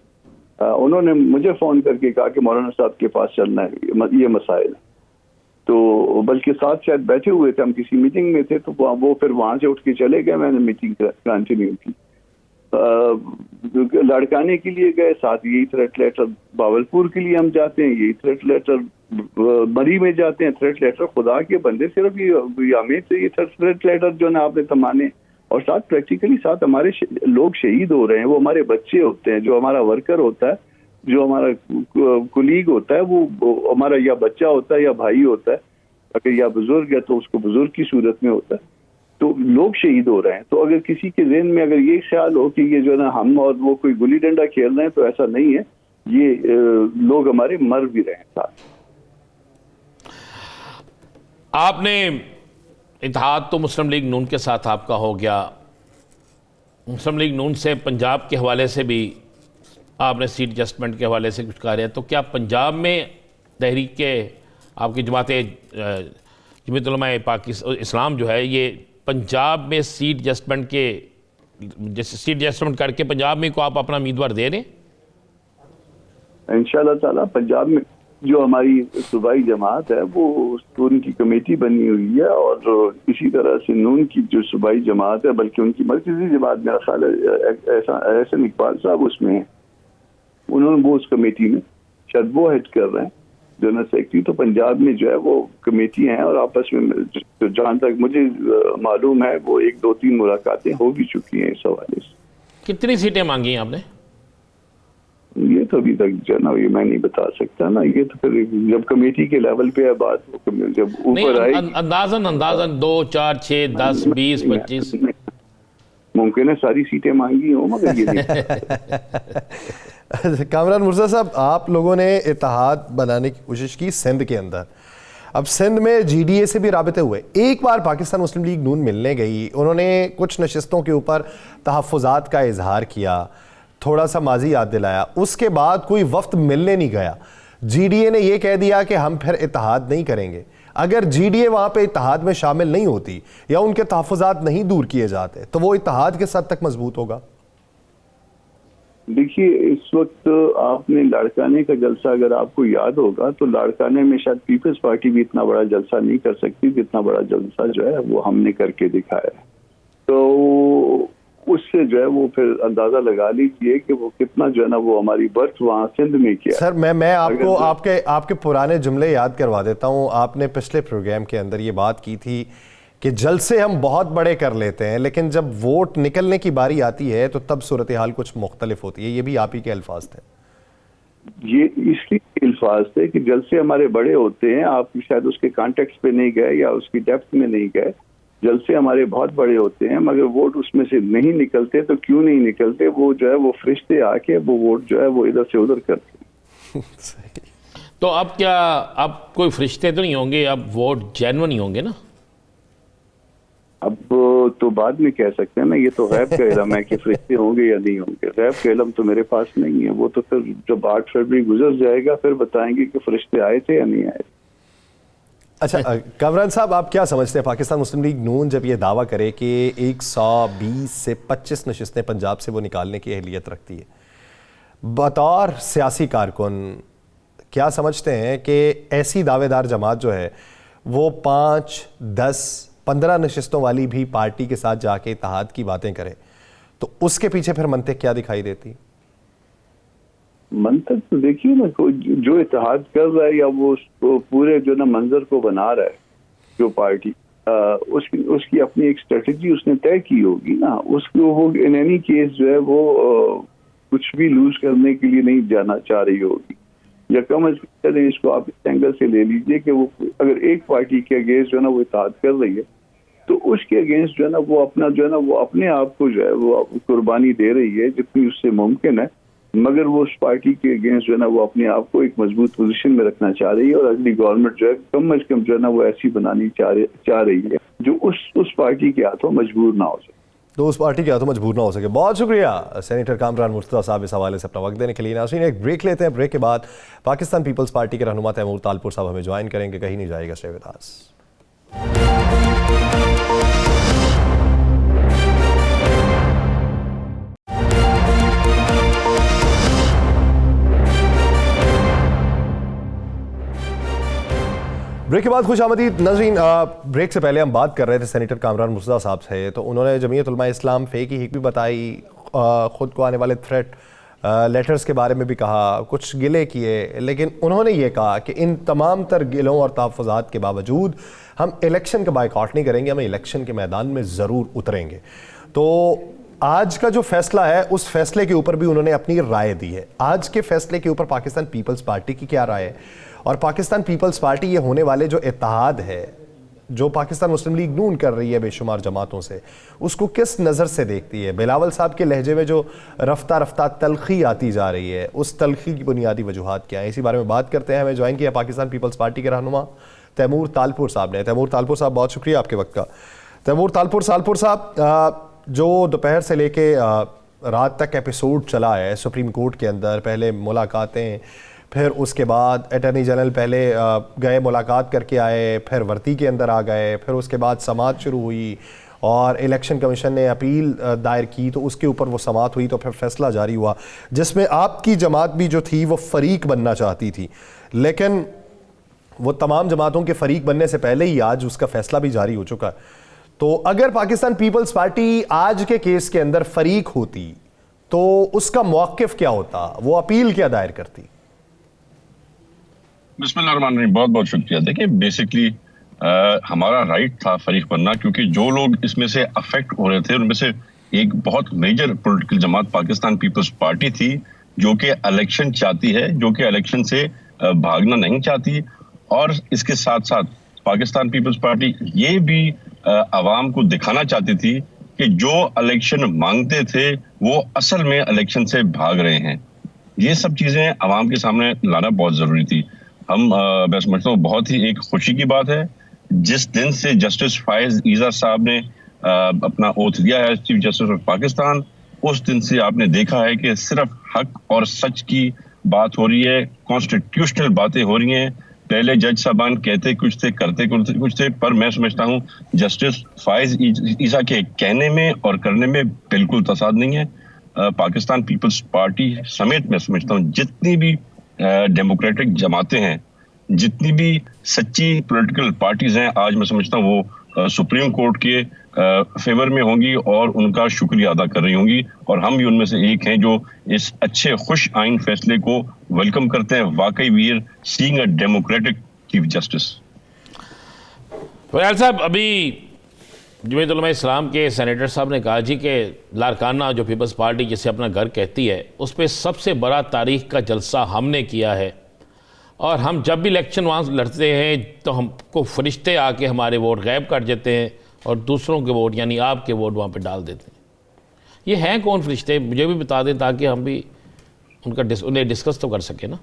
उन्होंने मुझे फोन करके कहा कि मौलाना साहब के पास चलना है, ये मसाइल। तो बल्कि साथ शायद बैठे हुए थे, हम किसी मीटिंग में थे, तो वो फिर वहां से उठ के चले गए। मैंने मीटिंग कंटिन्यू की। लड़काने के लिए गए, साथ यही थ्रेट लेटर बावलपुर के लिए हम जाते हैं, यही थ्रेट लेटर मरी में जाते हैं, थ्रेट लेटर खुदा के बंदे सिर्फ ये हमें से ये थ्रेट लेटर जो ना आपने थमाने, और साथ प्रैक्टिकली साथ हमारे लोग शहीद हो रहे हैं। वो हमारे बच्चे होते हैं, जो हमारा वर्कर होता है, जो हमारा कुलीग होता है, वो हमारा या बच्चा होता है या भाई होता है, अगर या बुजुर्ग है तो उसको बुजुर्ग की सूरत में होता है। तो लोग शहीद हो रहे हैं। तो अगर किसी के ज़हन में अगर ये ख्याल हो कि ये जो है ना हम और वो कोई गुल्ली डंडा खेल रहे हैं, तो ऐसा नहीं है। ये लोग हमारे मर भी रहे हैं साथ। आपने इत्तेहाद तो मुस्लिम लीग नून के साथ आपका हो गया, मुस्लिम लीग नून से पंजाब के हवाले से भी आपने सीट एडजस्टमेंट के हवाले से कुछ कहा है, तो क्या पंजाब में तहरीक के आपकी जमात उलमा पाकिस्तान इस्लाम जो है, ये पंजाब में सीट एडजस्टमेंट के जैसे सीट एडजस्टमेंट करके पंजाब में को आप अपना उम्मीदवार दे रहे हैं? इंशाल्लाह ताला पंजाब में जो हमारी सूबाई जमात है वो उनकी कमेटी बनी हुई है, और इसी तरह से नून की जो सूबाई जमात है, बल्कि उनकी मरकजी जमात, मेरा ख्याल है एहसन इकबाल साहब उसमें है, उन्होंने वो उस कमेटी में शायद वो हेड कर रहे हैं जनरल सेक्रेटरी। तो पंजाब में जो है वो कमेटी हैं, और आपस में जहाँ तक मुझे मालूम है वो 1-2-3 मुलाकातें हो भी चुकी हैं इस हवाले से। कितनी सीटें मांगी हैं आपने? ये तो अभी तक जो ना, ये मैं नहीं बता सकता ना, ये तो फिर जब कमेटी के लेवल पे है बात, जब ऊपर आए अंदाजन 2, 4, 6, 10, 20, 25 मुमकिन है सारी सीटें मांगी हो, मगर ये नहीं। कामरान मुर्तज़ा साहब, आप लोगों ने इत्तेहाद बनाने की कोशिश की सिंध के अंदर, अब सिंध में GDA से भी राबिते हुए, एक बार पाकिस्तान मुस्लिम लीग नून मिलने गई, उन्होंने कुछ नशिस्तों के ऊपर तहफ़्फ़ुज़ात का इजहार किया, थोड़ा सा माजी याद दिलाया, उसके बाद कोई वफ्त मिलने नहीं गया। GDA ने यह कह दिया कि हम फिर इत्तेहाद नहीं करेंगे। अगर GDA वहां पे इत्तेहाद में शामिल नहीं होती या उनके तहफ़्फ़ुज़ात नहीं दूर किए जाते तो वो इत्तेहाद किस हद तक मजबूत होगा? देखिए, इस वक्त आपने लाड़काने का जलसा अगर आपको याद होगा तो लाड़काने में शायद पीपल्स पार्टी भी इतना बड़ा जलसा नहीं कर सकती जितना बड़ा जलसा जो है वो हमने करके दिखाया है। तो उससे जो है वो फिर अंदाजा लगा लीजिए कि वो कितना जो है ना वो हमारी बर्थ वहाँ सिंध में किया। सर मैं आपको आपके पुराने जुमले याद करवा देता हूँ। आपने पिछले प्रोग्राम के अंदर ये बात की थी कि जलसे हम बहुत बड़े कर लेते हैं, लेकिन जब वोट निकलने की बारी आती है तो तब सूरत हाल कुछ मुख्तलिफ होती है। ये भी आप ही के अल्फाज थे। ये इसलिए अल्फाज थे कि जलसे हमारे बड़े होते हैं, आप शायद उसके कॉन्टेक्स्ट पे नहीं गए या उसकी डेप्थ में नहीं गए। जलसे हमारे बहुत बड़े होते हैं, मगर वोट उसमें से नहीं निकलते। तो क्यों नहीं निकलते? वो जो है वो फरिश्ते आके वो वोट जो है वो इधर से उधर करते हैं। तो अब क्या, अब कोई फरिश्ते तो नहीं होंगे, अब वोट जेन्युइन ही होंगे ना? अब तो बाद में कह सकते हैं ना, ये तो गैब का इल्म है कि फरिश्ते होंगे या नहीं होंगे। गैब का इल्म तो मेरे पास नहीं है, वो तो फिर जब 8 फरवरी गुजर जाएगा फिर बताएंगे कि फरिश्ते आए थे या नहीं आए। अच्छा कामरान साहब, आप क्या समझते हैं, पाकिस्तान मुस्लिम लीग नून जब ये दावा करे कि 120 से 25 नशिस्तें पंजाब से वो निकालने की अहलियत रखती है, बतौर सियासी कारकुन क्या समझते हैं कि ऐसी दावेदार जमात जो है वो 5, 10, 15 नशिस्तों वाली भी पार्टी के साथ जाके इत्तेहाद की बातें करे, तो उसके पीछे फिर मंतक क्या दिखाई देती? मंतक तो देखिए ना, जो इत्तेहाद कर रहा है या वो पूरे जो ना मंजर को बना रहा है जो पार्टी, उसकी अपनी एक स्ट्रेटजी उसने तय की होगी ना। उसको वो इन एनी केस जो है वो कुछ भी लूज करने के लिए नहीं जाना चाह रही होगी। या कम अज कम इसको आप इस एंगल से ले लीजिए कि वो अगर एक पार्टी के अगेंस्ट जो है ना वो इत्तेहाद कर रही है तो उसके अगेंस्ट जो है ना वो अपना जो है ना वो अपने आप को जो है वो कुर्बानी दे रही है जितनी उससे मुमकिन है, मगर वो उस पार्टी के अगेंस्ट जो है ना वो अपने आप को एक मजबूत पोजीशन में रखना चाह रही है। और अगली गवर्नमेंट जो है कम अज कम जो है ना वो ऐसी बनानी चाह रही है जो उस पार्टी के हाथों मजबूर ना हो सके, तो उस पार्टी के हाथों मजबूर ना हो सके। बहुत शुक्रिया सेनेटर कामरान मुर्तज़ा साहब इस हवाले से अपना वक्त देने के लिए। नाज़रीन, एक ब्रेक लेते हैं, ब्रेक के बाद पाकिस्तान पीपल्स पार्टी के रहनुमा तैमूर तालपुर साहब हमें ज्वाइन करेंगे। कहीं नहीं जाएगा, स्टे विद अस। ब्रेक के बाद खुश आमदीद नाज़रीन। ब्रेक से पहले हम बात कर रहे थे सेनेटर कामरान मुर्तज़ा साहब से, तो उन्होंने जमीयत उलमा इस्लाम फे की हिक भी बताई, ख़ुद को आने वाले थ्रेट लेटर्स के बारे में भी कहा, कुछ गिले किए, लेकिन उन्होंने ये कहा कि इन तमाम तर गिलों और तहफ़्फ़ुज़ात के बावजूद हम इलेक्शन का बायकॉट नहीं करेंगे, हम इलेक्शन के मैदान में ज़रूर उतरेंगे। तो आज का जो फैसला है उस फैसले के ऊपर भी उन्होंने अपनी राय दी है। आज के फैसले के ऊपर पाकिस्तान पीपल्स पार्टी की क्या राय है, और पाकिस्तान पीपल्स पार्टी ये होने वाले जो इत्तेहाद है जो पाकिस्तान मुस्लिम लीग नून कर रही है बेशुमार जमातों से, उसको किस नज़र से देखती है। बिलावल साहब के लहजे में जो रफ्ता रफ्ता तलखी आती जा रही है, उस तलखी की बुनियादी वजूहात क्या है, इसी बारे में बात करते हैं। हमें ज्वाइन किया पाकिस्तान पीपल्स पार्टी के रहनुमा तैमूर तालपुर साहब ने। तैमूर तालपुर साहब, बहुत शुक्रिया आपके वक्त का। तैमूर तालपुर साहब, जो दोपहर से लेके रात तक एपिसोड चला है सुप्रीम कोर्ट के अंदर, पहले मुलाकातें, फिर उसके बाद अटॉर्नी जनरल पहले गए मुलाकात करके आए, फिर वर्ती के अंदर आ गए, फिर उसके बाद समाअत शुरू हुई और इलेक्शन कमीशन ने अपील दायर की तो उसके ऊपर वो समाअत हुई, तो फिर फैसला जारी हुआ जिसमें आपकी जमात भी जो थी वो फरीक बनना चाहती थी, लेकिन वो तमाम जमातों के फरीक बनने से पहले ही आज उसका फैसला भी जारी हो चुका है। तो अगर पाकिस्तान पीपल्स पार्टी आज के केस के अंदर फरीक होती तो उसका मौक़िफ़ क्या होता, वो अपील क्या दायर करती? बिस्मिल्लाहिर्रहमानिर्रहीम, बहुत बहुत शुक्रिया। देखिए, बेसिकली हमारा राइट था फरीक बनना, क्योंकि जो लोग इसमें से अफेक्ट हो रहे थे उनमें से एक बहुत मेजर पॉलिटिकल जमात पाकिस्तान पीपल्स पार्टी थी, जो कि इलेक्शन चाहती है, जो कि इलेक्शन से भागना नहीं चाहती। और इसके साथ साथ पाकिस्तान पीपल्स पार्टी ये भी आवाम को दिखाना चाहती थी कि जो इलेक्शन मांगते थे वो असल में इलेक्शन से भाग रहे हैं। ये सब चीजें आवाम के सामने लाना बहुत जरूरी थी। मैं समझता हूँ बहुत ही एक खुशी की बात है, जिस दिन से जस्टिस फायज ईजा साहब ने अपना ओथ दिया है चीफ जस्टिस ऑफ पाकिस्तान, उस दिन से आपने देखा है कि सिर्फ हक और सच की बात हो रही है, कॉन्स्टिट्यूशनल बातें हो रही हैं। पहले जज साहबान कहते कुछ थे, करते कुछ थे, पर मैं समझता हूँ जस्टिस फायज ईजा के कहने में और करने में बिल्कुल तसाद नहीं है। पाकिस्तान पीपल्स पार्टी समेत मैं समझता हूँ जितनी भी डेमोक्रेटिक जमातें हैं, जितनी भी सच्ची पॉलिटिकल पार्टीज हैं, आज मैं समझता हूँ वो सुप्रीम कोर्ट के फेवर में होंगी और उनका शुक्रिया अदा कर रही होंगी। और हम भी उनमें से एक हैं जो इस अच्छे खुश आइन फैसले को वेलकम करते हैं। वाकई we are seeing a democratic chief justice. Fayal Sahab, अभी जमीयत उलमा इस्लाम के सेनेटर साहब ने कहा जी कि लारकाना जो पीपल्स पार्टी जिसे अपना घर कहती है, उस पर सबसे बड़ा तारीख का जलसा हमने किया है और हम जब भी इलेक्शन वहाँ लड़ते हैं तो हमको फरिश्ते आके हमारे वोट गायब कर देते हैं और दूसरों के वोट यानी आपके वोट वहाँ पे डाल देते हैं। ये हैं कौन फरिश्ते, मुझे भी बता दें ताकि हम भी उन्हें डिस्कस तो कर सकें ना।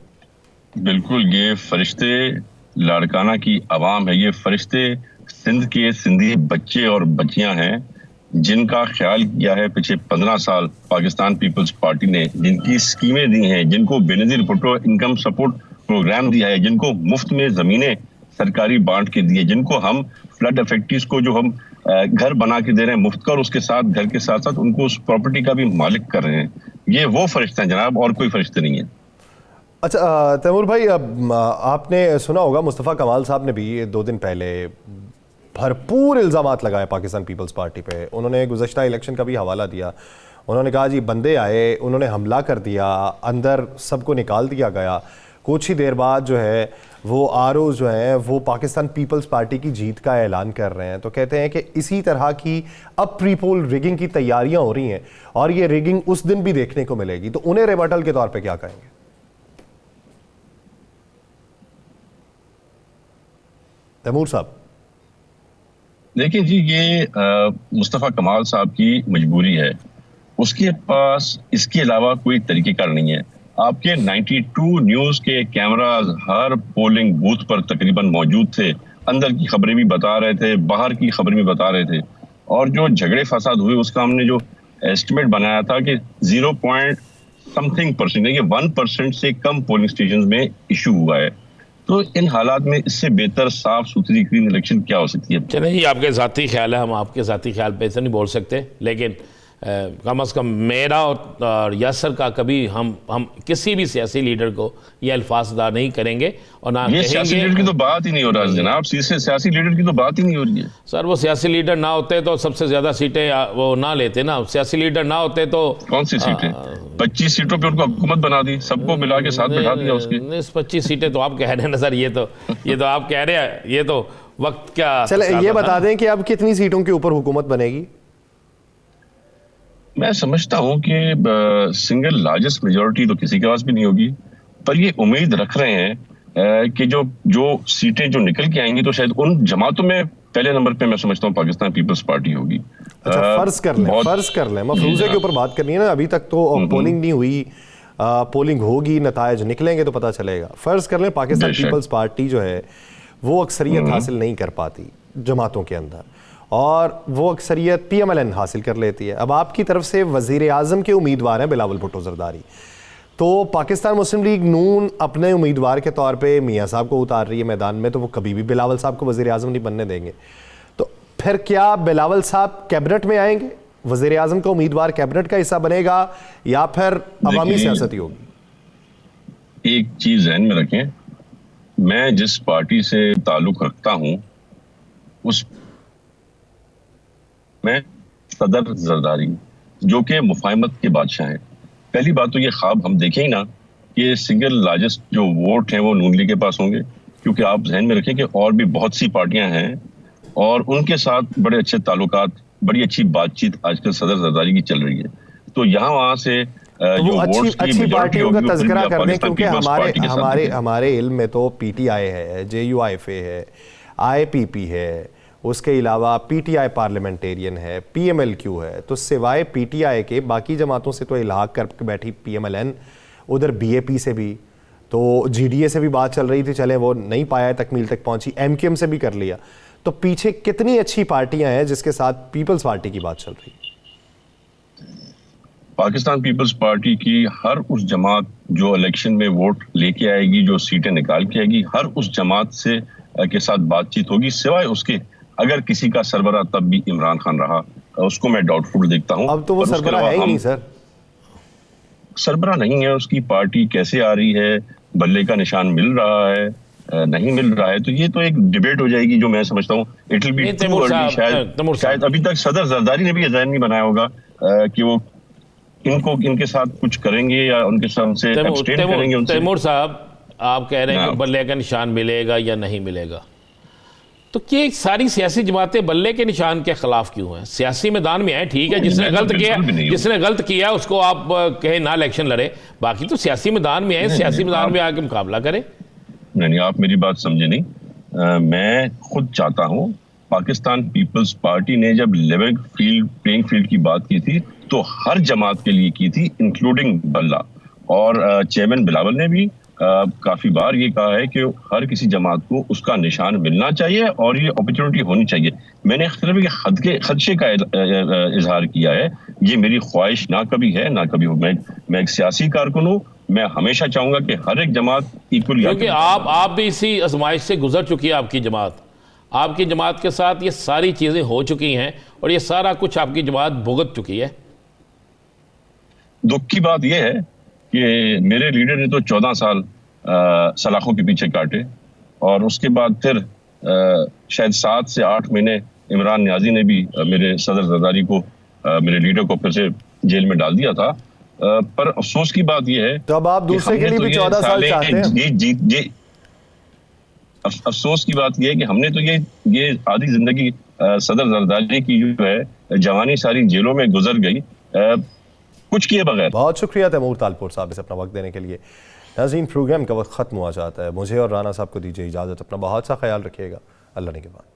बिल्कुल, ये फरिश्ते लारकाना की आवाम है, ये फरिश्ते सिंध के सिंधी बच्चे और बच्चियां हैं जिनका ख्याल किया है पिछले 15 साल पाकिस्तान पीपल्स पार्टी ने, जिनकी स्कीमें दी हैं, जिनको Benazir Bhutto income support programme दिया है, जिनको मुफ्त में जमीनें सरकारी बांट के दिए, जिनको हम फ्लड अफेक्टीज को जो हम घर बना के दे रहे हैं मुफ्त का, और उसके साथ घर के साथ साथ उनको उस प्रॉपर्टी का भी मालिक कर रहे हैं। ये वो फरिश्ते हैं जनाब, और कोई फरिश्ते नहीं है। अच्छा तैमूर भाई, आपने सुना होगा मुस्तफ़ा कमाल साहब ने भी 2 दिन पहले भरपूर इल्ज़ामात लगाए पाकिस्तान पीपल्स पार्टी पे। उन्होंने गुज़श्ता इलेक्शन का भी हवाला दिया। उन्होंने कहा जी बंदे आए, उन्होंने हमला कर दिया, अंदर सबको निकाल दिया गया, कुछ ही देर बाद जो है वो आरओ जो है वो पाकिस्तान पीपल्स पार्टी की जीत का ऐलान कर रहे हैं। तो कहते हैं कि इसी तरह की अब प्री पोल रिगिंग की तैयारियां हो रही हैं और ये रिगिंग उस दिन भी देखने को मिलेगी। तो उन्हें रिबटल के तौर पे क्या कहेंगे? तैमूर साहब देखिए जी, ये मुस्तफ़ा कमाल साहब की मजबूरी है, उसके पास इसके अलावा कोई तरीक़ेकार नहीं है। आपके 92 न्यूज़ के कैमरास हर पोलिंग बूथ पर तकरीबन मौजूद थे, अंदर की खबरें भी बता रहे थे, बाहर की खबरें भी बता रहे थे। और जो झगड़े फसाद हुए उसका हमने जो एस्टिमेट बनाया था कि 0.something%, ये 1% से कम पोलिंग स्टेशन में इशू हुआ है। तो इन हालात में इससे बेहतर साफ सुथरी क्लीन इलेक्शन क्या हो सकती है? चलिए जी, आपके ज़ाती ख्याल है, हम आपके ज़ाती ख्याल पे ऐसे नहीं बोल सकते, लेकिन कम अज़ कम मेरा और यासर का कभी हम किसी भी सियासी लीडर को ये अल्फाज अदा नहीं करेंगे और ना ये सियासी लीडर की तो बात ही नहीं हो रहा जनाब, सियासी लीडर की तो बात ही नहीं हो रही है। सर, वो सियासी लीडर ना होते तो सबसे ज्यादा सीटें वो ना लेते ना। सियासी लीडर ना होते तो कौन सी सीटें? 25 सीटों पे उनको हुकूमत बना दी, सबको मिला के साथ बैठा दिया उसके। 25 सीटें तो आप कह रहे हैं ना सर, ये तो आप कह रहे हैं, ये तो वक्त क्या। चले ये बता दें कि अब कितनी सीटों के ऊपर हुकूमत बनेगी? मैं समझता हूं कि सिंगल लार्जेस्ट मेजॉरिटी तो किसी के पास भी नहीं होगी, पर ये उम्मीद रख रहे हैं कि जो सीटें जो निकल के आएंगी तो शायद उन जमातों में पहले नंबर पे मैं समझता हूं पाकिस्तान पीपल्स पार्टी होगी। अच्छा, फर्ज कर लें मफरूजे के ऊपर बात करनी है ना, अभी तक तो पोलिंग नहीं हुई, पोलिंग होगी, नतायज निकलेंगे तो पता चलेगा। फर्ज कर लें पाकिस्तान पीपल्स पार्टी जो है वो अक्सरियत हासिल नहीं कर पाती जमातों के अंदर और वो अक्सरियत PMLN हासिल कर लेती है। अब आपकी तरफ से वज़ीर आज़म के उम्मीदवार हैं बिलावल भुट्टो ज़रदारी, तो पाकिस्तान मुस्लिम लीग नून अपने उम्मीदवार के तौर पे मियाँ साहब को उतार रही है मैदान में, तो वो कभी भी बिलावल साहब को वज़ीर आज़म नहीं बनने देंगे। तो फिर क्या बिलावल साहब कैबिनेट में आएंगे? वज़ीर आज़म का उम्मीदवार कैबिनेट का हिस्सा बनेगा या फिर अवामी सियासत ही होगी? एक चीज ध्यान में रखें, मैं जिस पार्टी से ताल्लुक रखता हूं उस में सदर जरदारी जो कि मुफाहमत के बादशाह हैं। पहली बात तो ये ख्वाब हम देखें ही ना कि सिंगल लार्जेस्ट जो वोट हैं वो नून लीग के पास होंगे, क्योंकि आप ध्यान में रखें कि और भी बहुत सी पार्टियां हैं और उनके साथ बड़े अच्छे ताल्लुकात, बड़ी अच्छी बातचीत आजकल सदर जरदारी की चल रही है। तो यहाँ वहां से तो जो वो अच्छी पार्टियों का तज़किरा कर दें, क्योंकि हमारे इल्म में तो PTI है, JUIFA है, IPP है, उसके अलावा PTI पार्लियामेंटेरियन है, PMLQ है। तो सिवाय PTI के बाकी जमातों से तो इलाहाक करके बैठी PMLN, उधर BAP से भी, तो GDA से भी बात चल रही थी, चले वो नहीं पाया तकमील तक पहुंची, MQM से भी कर लिया। तो पीछे कितनी अच्छी पार्टियां हैं जिसके साथ पीपल्स पार्टी की बात चल रही है। पाकिस्तान पीपल्स पार्टी की हर उस जमात जो इलेक्शन में वोट लेके आएगी, जो सीटें निकाल के आएगी, हर उस जमात से के साथ बातचीत होगी। सिवाय उसके अगर किसी का सरबरा तब भी इमरान खान रहा, उसको मैं डाउटफुल देखता हूं। अब तो वो सरबरा है ही नहीं सर। सरबरा नहीं है, उसकी पार्टी कैसे आ रही है, बल्ले का निशान मिल रहा है नहीं मिल रहा है, तो ये तो एक डिबेट हो जाएगी जो मैं समझता हूँ it will be too early. शायद अभी तक सदर जरदारी ने भी ये ज़हन नहीं बनाया होगा कि वो इनके साथ कुछ करेंगे या उनके साथ से एब्सटेन करेंगे। तैमूर साहब, आप कह रहे हैं कि बल्ले का निशान मिलेगा या नहीं मिलेगा, तो ये सारी सियासी जमातें बल्ले के निशान के खिलाफ क्यों हैं? सियासी मैदान में है, ठीक है, जिसने गलत किया उसको आप कहे ना इलेक्शन लड़े, बाकी तो सियासी मैदान में है, सियासी मैदान में आके मुकाबला करें। नहीं, आप मेरी बात समझे नहीं। मैं खुद चाहता हूं, पाकिस्तान पीपल्स पार्टी ने जब लेवल प्लेइंग फील्ड की बात की थी तो हर जमात के लिए की थी, इंक्लूडिंग बल्ला। और चेयरमैन बिलावल ने भी काफी बार ये कहा है कि हर किसी जमात को उसका निशान मिलना चाहिए और ये अपॉर्चुनिटी होनी चाहिए। मैंने सिर्फ खदशे का इजहार किया है, ये मेरी ख्वाहिश ना कभी है ना कभी हो। मैं एक सियासी कारकुन हूँ, मैं हमेशा चाहूंगा कि हर एक जमात इक्वली, क्योंकि आप भी इसी आजमाइश से गुजर चुकी है। आपकी जमात के साथ ये सारी चीजें हो चुकी हैं और ये सारा कुछ आपकी जमात भुगत चुकी है। दुख की बात यह है कि मेरे लीडर ने तो 14 साल सलाखों के पीछे काटे और उसके बाद फिर शायद 7 से 8 महीने इमरान नियाजी ने भी मेरे सदर जरदारी को, मेरे लीडर को फिर से जेल में डाल दिया था। पर अफसोस की बात यह है, तो अब आप दूसरे के लिए भी 14 साल चाहते हैं। अफसोस की बात यह है कि हमने तो ये आधी जिंदगी सदर जरदारी की जो है जवानी सारी जेलों में गुजर गई कुछ किए बगैर। बहुत शुक्रिया तैमूर तालपुर साहब इसे अपना वक्त देने के लिए। नाज़रीन, प्रोग्राम का वक्त खत्म हुआ चाहता है, मुझे और राना साहब को दीजिए इजाज़त। अपना बहुत सा ख्याल रखिएगा। अल्लाह ने के बाद।